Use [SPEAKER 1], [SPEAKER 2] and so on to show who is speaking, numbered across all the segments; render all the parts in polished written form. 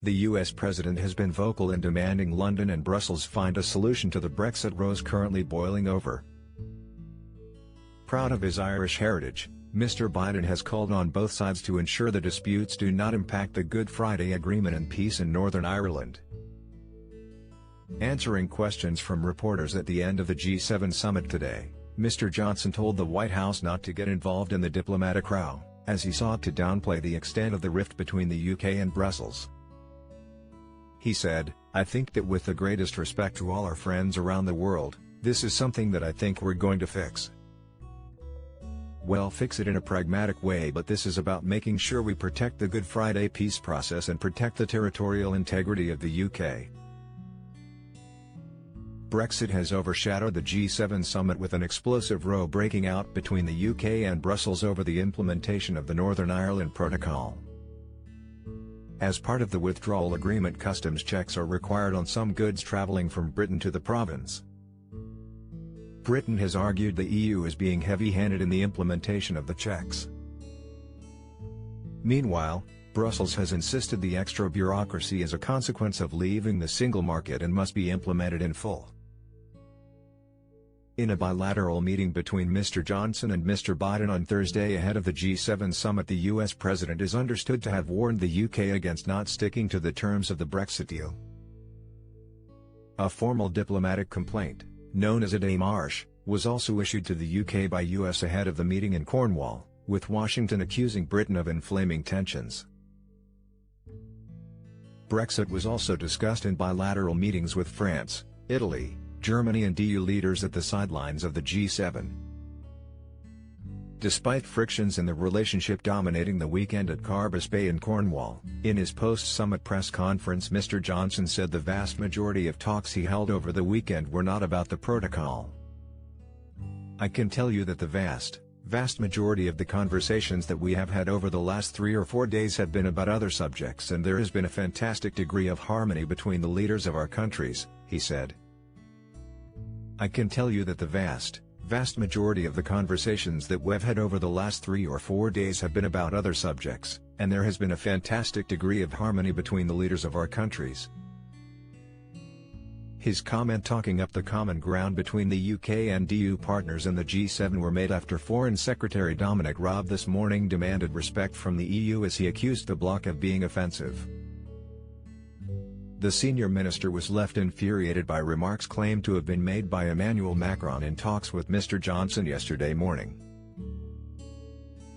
[SPEAKER 1] The US president has been vocal in demanding London and Brussels find a solution to the Brexit rows currently boiling over. Proud of his Irish heritage, Mr. Biden has called on both sides to ensure the disputes do not impact the Good Friday Agreement and peace in Northern Ireland. Answering questions from reporters at the end of the G7 summit today, Mr. Johnson told the White House not to get involved in the diplomatic row, as he sought to downplay the extent of the rift between the UK and Brussels. He said, "I think that with the greatest respect to all our friends around the world, this is something that I think we're going to fix. Well, fix it in a pragmatic way, but this is about making sure we protect the Good Friday peace process and protect the territorial integrity of the UK." Brexit has overshadowed the G7 summit, with an explosive row breaking out between the UK and Brussels over the implementation of the Northern Ireland Protocol. As part of the withdrawal agreement, customs checks are required on some goods travelling from Britain to the province. Britain has argued the EU is being heavy-handed in the implementation of the checks. Meanwhile, Brussels has insisted the extra bureaucracy is a consequence of leaving the single market and must be implemented in full. In a bilateral meeting between Mr. Johnson and Mr. Biden on Thursday ahead of the G7 summit, the US president is understood to have warned the UK against not sticking to the terms of the Brexit deal. A formal diplomatic complaint, known as a démarche, was also issued to the UK by US ahead of the meeting in Cornwall, with Washington accusing Britain of inflaming tensions. Brexit was also discussed in bilateral meetings with France, Italy, Germany and EU leaders at the sidelines of the G7. Despite frictions in the relationship dominating the weekend at Carbis Bay in Cornwall, in his post-summit press conference, Mr. Johnson said the vast majority of talks he held over the weekend were not about the protocol. "I can tell you that the vast majority of the conversations that we have had over the last 3 or 4 days have been about other subjects, and there has been a fantastic degree of harmony between the leaders of our countries," he said. "I can tell you that the vast majority of the conversations that we've had over the last 3 or 4 days have been about other subjects, and there has been a fantastic degree of harmony between the leaders of our countries." His comment talking up the common ground between the UK and EU partners in the G7 were made after Foreign Secretary Dominic Raab this morning demanded respect from the EU as he accused the bloc of being offensive. The senior minister was left infuriated by remarks claimed to have been made by Emmanuel Macron in talks with Mr. Johnson yesterday morning.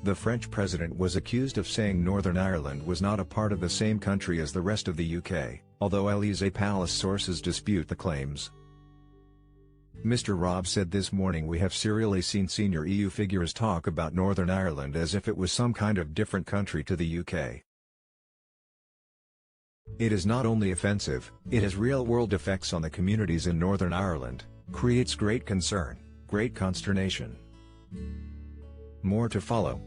[SPEAKER 1] The French president was accused of saying Northern Ireland was not a part of the same country as the rest of the UK, although Élysée Palace sources dispute the claims. Mr. Raab said this morning, "We have serially seen senior EU figures talk about Northern Ireland as if it was some kind of different country to the UK. It is not only offensive, it has real-world effects on the communities in Northern Ireland, creates great concern, great consternation. More to follow."